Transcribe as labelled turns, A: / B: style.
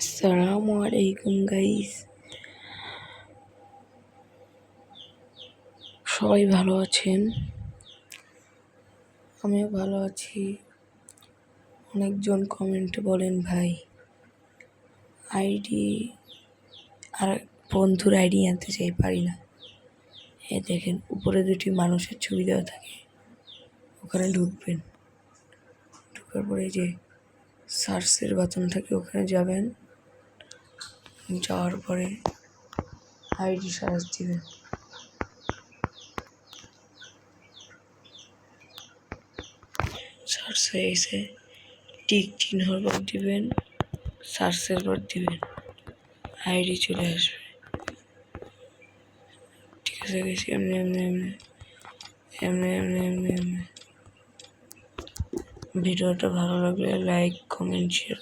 A: আসসালামু আলাইকুম গাইস, সবাই ভালো আছেন? আমিও ভালো আছি। অনেকজন কমেন্টে বলেন ভাই আইডি আর বন্ধুর আইডি আনতে চাই, পারি না। এ দেখেন উপরে দুটি মানুষের ছবি দেওয়া থাকে, ওখানে ঢুকবেন। ঢুকার পরে যে সার্চের বাটন থাকে ওখানে যাবেন, যাওয়ার পরে আইডি সার্চ দিবেন। সার্চ হয়ে গেছে, টিক চিহ্নর পর দিবেন, সার্চের পর দিবেন, আইডি চলে আসবে। ঠিক আছে গেছি, এমনি এমনি এমনি এমনি এমনি এমনি এমনি। ভিডিওটা ভালো লাগলে লাইক, কমেন্ট, শেয়ার